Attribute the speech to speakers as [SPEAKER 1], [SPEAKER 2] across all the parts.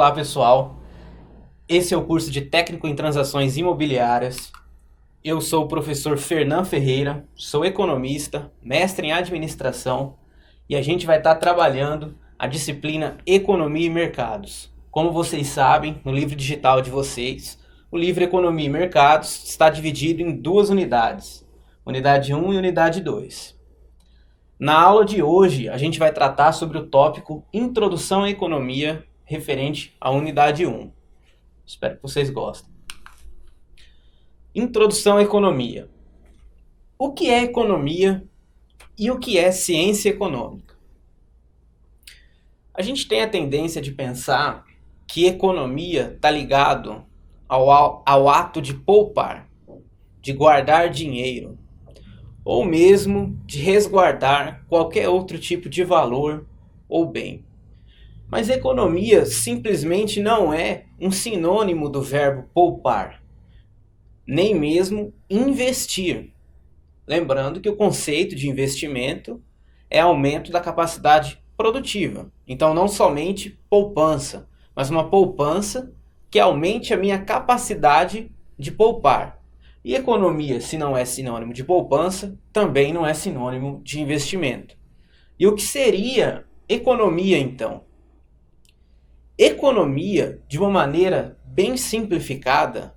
[SPEAKER 1] Olá pessoal, esse é o curso de Técnico em Transações Imobiliárias. Eu sou o professor Fernando Ferreira, sou economista, mestre em administração e a gente vai estar trabalhando a disciplina Economia e Mercados. Como vocês sabem, no livro digital de vocês, o livro Economia e Mercados está dividido em duas unidades, unidade 1 e unidade 2. Na aula de hoje, a gente vai tratar sobre o tópico Introdução à Economia, referente à unidade 1. Espero que vocês gostem. Introdução à Economia. O que é economia e o que é ciência econômica? A gente tem a tendência de pensar que economia está ligado ao ato de poupar, de guardar dinheiro, ou mesmo de resguardar qualquer outro tipo de valor ou bem. Mas economia simplesmente não é um sinônimo do verbo poupar, nem mesmo investir. Lembrando que o conceito de investimento é aumento da capacidade produtiva. Então não somente poupança, mas uma poupança que aumente a minha capacidade de poupar. E economia, se não é sinônimo de poupança, também não é sinônimo de investimento. E o que seria economia, então? Economia, de uma maneira bem simplificada,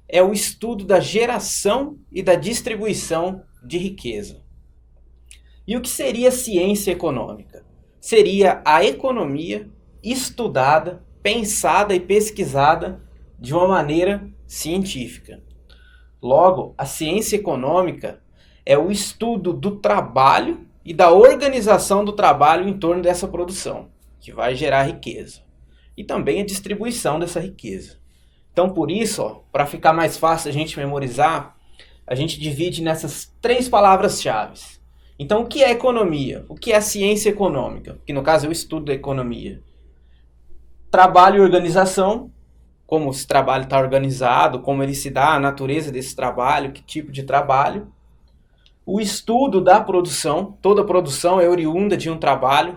[SPEAKER 1] é o estudo da geração e da distribuição de riqueza. E o que seria ciência econômica? Seria a economia estudada, pensada e pesquisada de uma maneira científica. Logo, a ciência econômica é o estudo do trabalho e da organização do trabalho em torno dessa produção, que vai gerar riqueza. E também a distribuição dessa riqueza. Então, por isso, para ficar mais fácil a gente memorizar, a gente divide nessas 3 palavras-chave. Então, o que é economia? O que é a ciência econômica? Que no caso é o estudo da economia. Trabalho e organização. Como esse trabalho está organizado, como ele se dá, a natureza desse trabalho, que tipo de trabalho. O estudo da produção, toda produção é oriunda de um trabalho.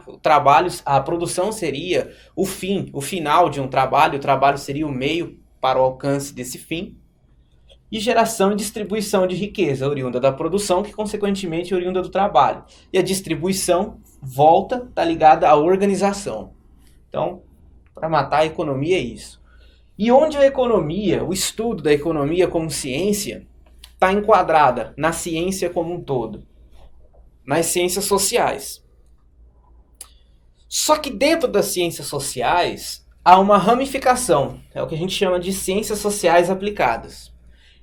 [SPEAKER 1] A produção seria o fim, o final de um trabalho, o trabalho seria o meio para o alcance desse fim. E geração e distribuição de riqueza, oriunda da produção, que consequentemente é oriunda do trabalho. E a distribuição está ligada à organização. Então, para matar a economia é isso. E onde a economia, o estudo da economia como ciência, está enquadrada na ciência como um todo, nas ciências sociais. Só que dentro das ciências sociais há uma ramificação, é o que a gente chama de ciências sociais aplicadas.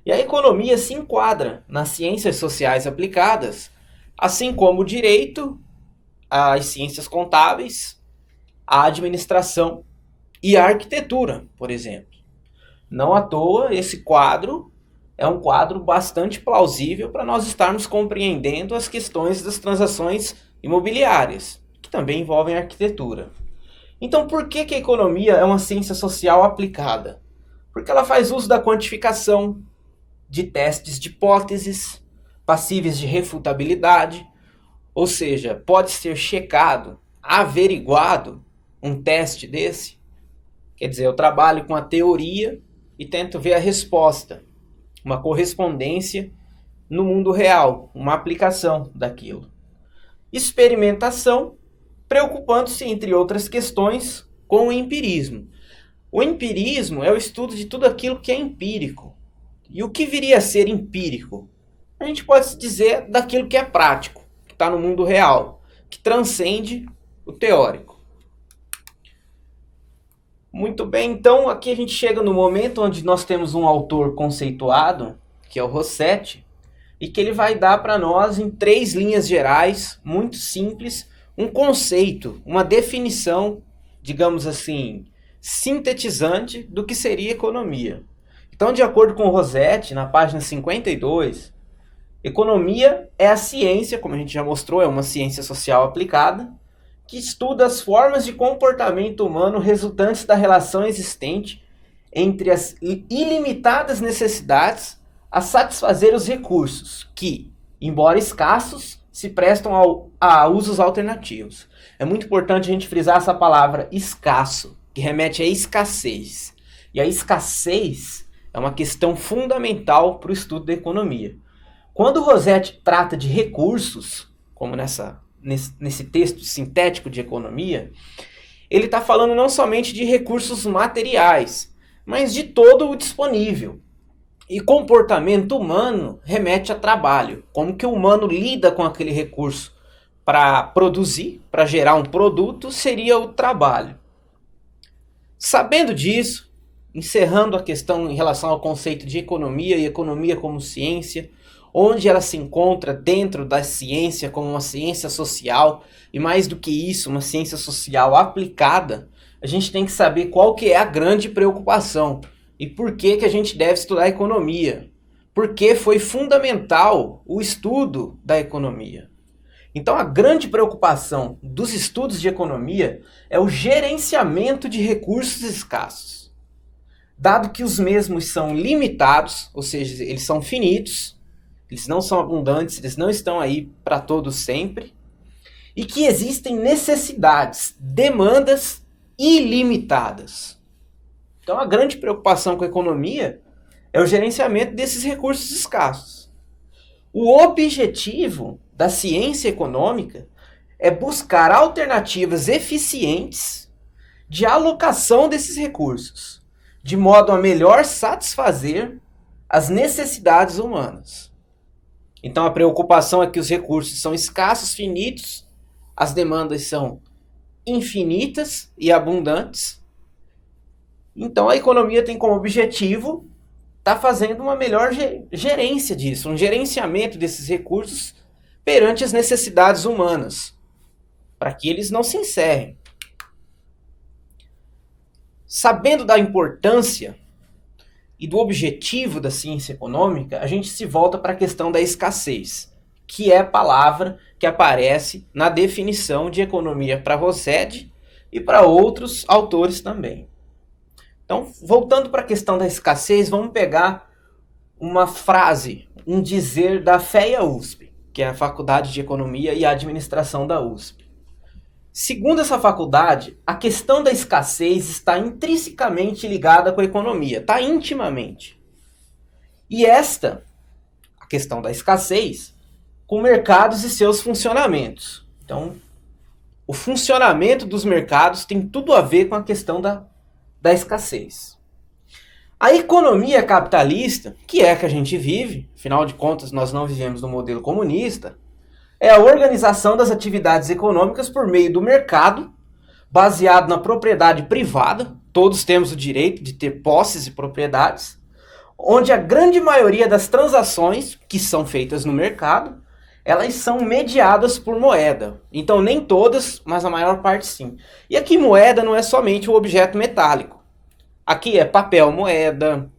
[SPEAKER 1] E a economia se enquadra nas ciências sociais aplicadas, assim como o direito, as ciências contábeis, a administração e a arquitetura, por exemplo. Não à toa, esse quadro é um quadro bastante plausível para nós estarmos compreendendo as questões das transações imobiliárias, que também envolvem a arquitetura. Então, por que a economia é uma ciência social aplicada? Porque ela faz uso da quantificação, de testes de hipóteses, passíveis de refutabilidade, ou seja, pode ser checado, averiguado um teste desse. Quer dizer, eu trabalho com a teoria e tento ver a resposta, uma correspondência no mundo real, uma aplicação daquilo. Experimentação, preocupando-se, entre outras questões, com o empirismo. O empirismo é o estudo de tudo aquilo que é empírico. E o que viria a ser empírico? A gente pode dizer daquilo que é prático, que está no mundo real, que transcende o teórico. Muito bem, então aqui a gente chega no momento onde nós temos um autor conceituado, que é o Rossetti, e que ele vai dar para nós em 3 linhas gerais, muito simples, um conceito, uma definição, digamos assim, sintetizante do que seria economia. Então, de acordo com o Rossetti, na página 52, economia é a ciência, como a gente já mostrou, é uma ciência social aplicada, que estuda as formas de comportamento humano resultantes da relação existente entre as ilimitadas necessidades a satisfazer os recursos que, embora escassos, se prestam a usos alternativos. É muito importante a gente frisar essa palavra escasso. que remete à escassez. E a escassez é uma questão fundamental para o estudo da economia. Quando Rossetti trata de recursos, como nesse texto sintético de economia, ele está falando não somente de recursos materiais, mas de todo o disponível. E comportamento humano remete a trabalho, como que o humano lida com aquele recurso para produzir, para gerar um produto, seria o trabalho. Sabendo disso, encerrando a questão em relação ao conceito de economia e economia como ciência, onde ela se encontra dentro da ciência como uma ciência social, e mais do que isso, uma ciência social aplicada, a gente tem que saber qual que é a grande preocupação e por que a gente deve estudar economia. Porque foi fundamental o estudo da economia. Então a grande preocupação dos estudos de economia é o gerenciamento de recursos escassos. Dado que os mesmos são limitados, ou seja, eles são finitos, eles não são abundantes, eles não estão aí para todos sempre, e que existem necessidades, demandas ilimitadas. Então a grande preocupação com a economia é o gerenciamento desses recursos escassos. O objetivo da ciência econômica é buscar alternativas eficientes de alocação desses recursos, de modo a melhor satisfazer as necessidades humanas. Então a preocupação é que os recursos são escassos, finitos, as demandas são infinitas e abundantes. Então a economia tem como objetivo estar fazendo uma melhor gerência disso, um gerenciamento desses recursos perante as necessidades humanas, para que eles não se encerrem. Sabendo da importância e do objetivo da ciência econômica, a gente se volta para a questão da escassez, que é a palavra que aparece na definição de economia para Rossetti e para outros autores também. Então, voltando para a questão da escassez, vamos pegar uma frase, um dizer da FEA-USP, que é a Faculdade de Economia e Administração da USP. Segundo essa faculdade, a questão da escassez está intrinsecamente ligada com a economia, está intimamente. E a questão da escassez, com mercados e seus funcionamentos. Então, o funcionamento dos mercados tem tudo a ver com a questão da escassez. A economia capitalista, que é a que a gente vive, afinal de contas nós não vivemos no modelo comunista, é a organização das atividades econômicas por meio do mercado, baseado na propriedade privada, todos temos o direito de ter posses e propriedades, onde a grande maioria das transações que são feitas no mercado, elas são mediadas por moeda. Então nem todas, mas a maior parte sim. E aqui moeda não é somente o objeto metálico. Aqui é papel moeda,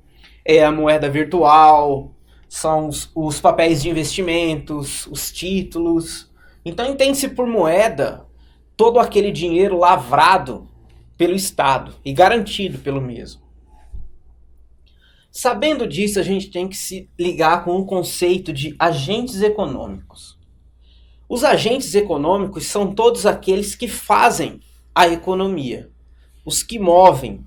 [SPEAKER 1] é a moeda virtual, são os papéis de investimentos, os títulos. Então entende-se por moeda todo aquele dinheiro lavrado pelo Estado e garantido pelo mesmo. Sabendo disso, a gente tem que se ligar com o conceito de agentes econômicos. Os agentes econômicos são todos aqueles que fazem a economia, os que movem,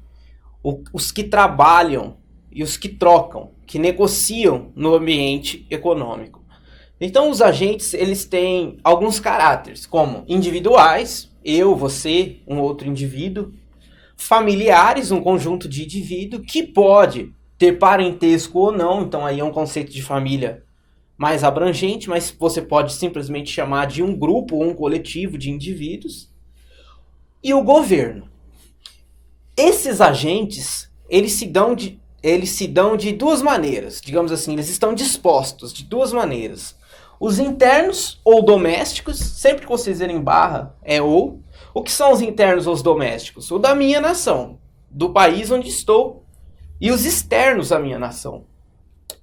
[SPEAKER 1] os que trabalham e os que trocam, que negociam no ambiente econômico. Então os agentes eles têm alguns caráteres, como individuais, eu, você, um outro indivíduo, familiares, um conjunto de indivíduos que pode ter parentesco ou não, então aí é um conceito de família mais abrangente, mas você pode simplesmente chamar de um grupo ou um coletivo de indivíduos, e o governo. Esses agentes, eles se dão de duas maneiras, digamos assim, eles estão dispostos de duas maneiras. Os internos ou domésticos, sempre que vocês verem barra, é ou. O que são os internos ou os domésticos? O da minha nação, do país onde estou, e os externos à minha nação.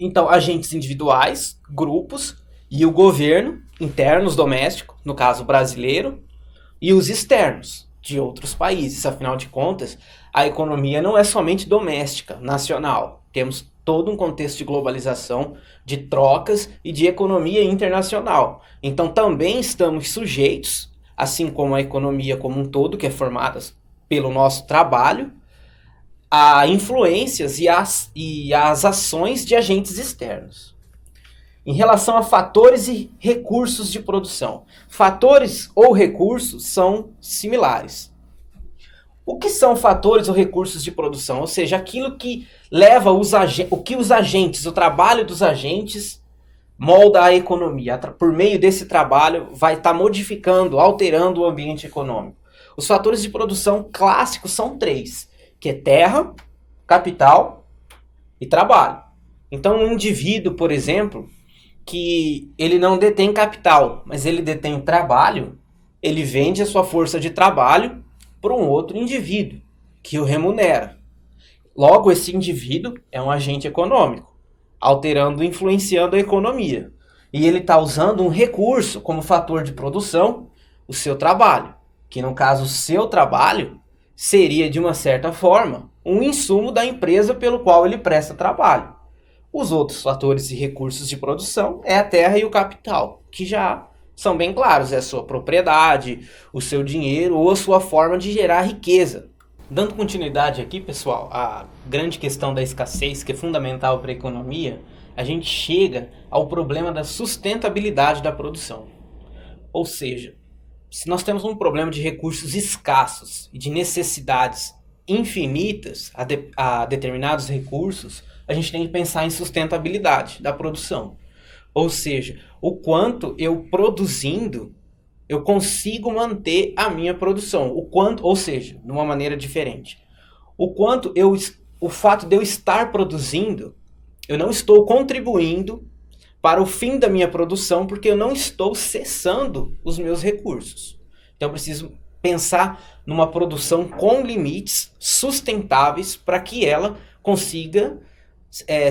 [SPEAKER 1] Então, agentes individuais, grupos, e o governo, internos, doméstico, no caso brasileiro, e os externos, de outros países. Afinal de contas, a economia não é somente doméstica, nacional. Temos todo um contexto de globalização, de trocas e de economia internacional. Então também estamos sujeitos, assim como a economia como um todo, que é formada pelo nosso trabalho, a influências e as ações de agentes externos. Em relação a fatores e recursos de produção. Fatores ou recursos são similares. O que são fatores ou recursos de produção? Ou seja, aquilo que leva o trabalho dos agentes molda a economia. Por meio desse trabalho vai estar modificando, alterando o ambiente econômico. Os fatores de produção clássicos são 3, que é terra, capital e trabalho. Então um indivíduo, por exemplo, que ele não detém capital, mas ele detém trabalho, ele vende a sua força de trabalho para um outro indivíduo que o remunera. Logo, esse indivíduo é um agente econômico, alterando, influenciando a economia. E ele está usando um recurso como fator de produção, o seu trabalho, que no caso o seu trabalho seria, de uma certa forma, um insumo da empresa pelo qual ele presta trabalho. Os outros fatores e recursos de produção é a terra e o capital, que já são bem claros, é a sua propriedade, o seu dinheiro ou a sua forma de gerar riqueza. Dando continuidade aqui, pessoal, à grande questão da escassez, que é fundamental para a economia, a gente chega ao problema da sustentabilidade da produção. Ou seja, se nós temos um problema de recursos escassos e de necessidades infinitas a determinados recursos, a gente tem que pensar em sustentabilidade da produção. Ou seja, o quanto eu produzindo, eu consigo manter a minha produção. Ou seja, de uma maneira diferente. O fato de eu estar produzindo, eu não estou contribuindo para o fim da minha produção, porque eu não estou cessando os meus recursos. Então eu preciso pensar numa produção com limites sustentáveis para que ela consiga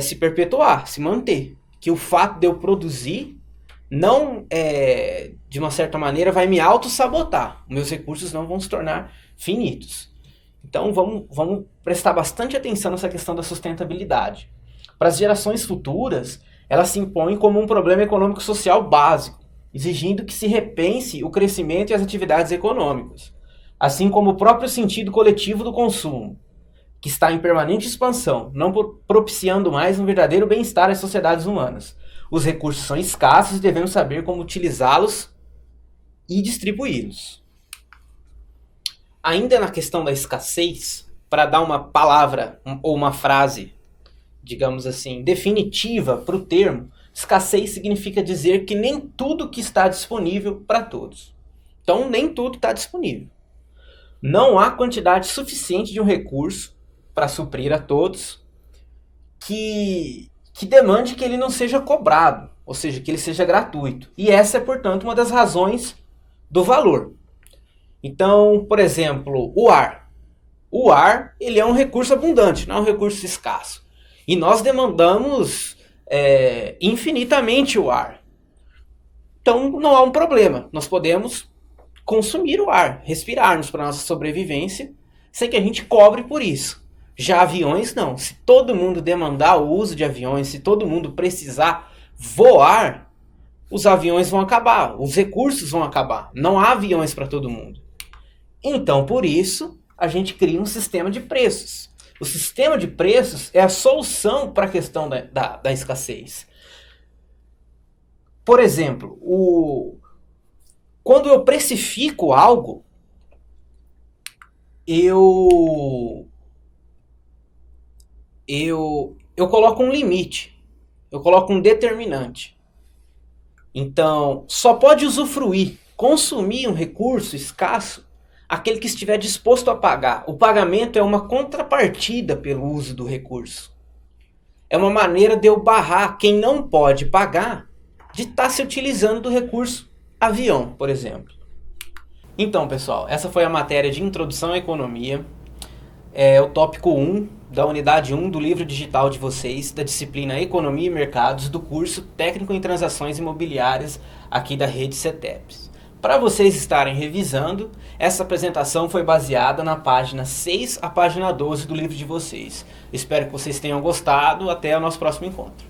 [SPEAKER 1] se perpetuar, se manter. Que o fato de eu produzir não, de uma certa maneira, vai me auto-sabotar. Meus recursos não vão se tornar finitos. Então vamos prestar bastante atenção nessa questão da sustentabilidade. Para as gerações futuras, ela se impõe como um problema econômico-social básico, exigindo que se repense o crescimento e as atividades econômicas, assim como o próprio sentido coletivo do consumo, que está em permanente expansão, não propiciando mais um verdadeiro bem-estar às sociedades humanas. Os recursos são escassos e devemos saber como utilizá-los e distribuí-los. Ainda na questão da escassez, para dar uma palavra ou uma frase, digamos assim, definitiva para o termo, escassez significa dizer que nem tudo que está disponível para todos. Então, nem tudo está disponível. Não há quantidade suficiente de um recurso para suprir a todos que demande que ele não seja cobrado, ou seja, que ele seja gratuito. E essa é, portanto, uma das razões do valor. Então, por exemplo, o ar. O ar, ele é um recurso abundante, não é um recurso escasso. E nós demandamos infinitamente o ar. Então, não há um problema. Nós podemos consumir o ar, respirarmos para a nossa sobrevivência, sem que a gente cobre por isso. Já aviões, não. Se todo mundo demandar o uso de aviões, se todo mundo precisar voar, os aviões vão acabar, os recursos vão acabar. Não há aviões para todo mundo. Então, por isso, a gente cria um sistema de preços. O sistema de preços é a solução para a questão da escassez. Por exemplo, quando eu precifico algo, eu coloco um limite, eu coloco um determinante. Então, só pode usufruir, consumir um recurso escasso aquele que estiver disposto a pagar. O pagamento é uma contrapartida pelo uso do recurso. É uma maneira de eu barrar quem não pode pagar de estar se utilizando do recurso avião, por exemplo. Então, pessoal, essa foi a matéria de Introdução à Economia. É o tópico 1 da unidade 1 do livro digital de vocês, da disciplina Economia e Mercados, do curso Técnico em Transações Imobiliárias aqui da rede CETEPS. Para vocês estarem revisando, essa apresentação foi baseada na página 6 à página 12 do livro de vocês. Espero que vocês tenham gostado. Até o nosso próximo encontro.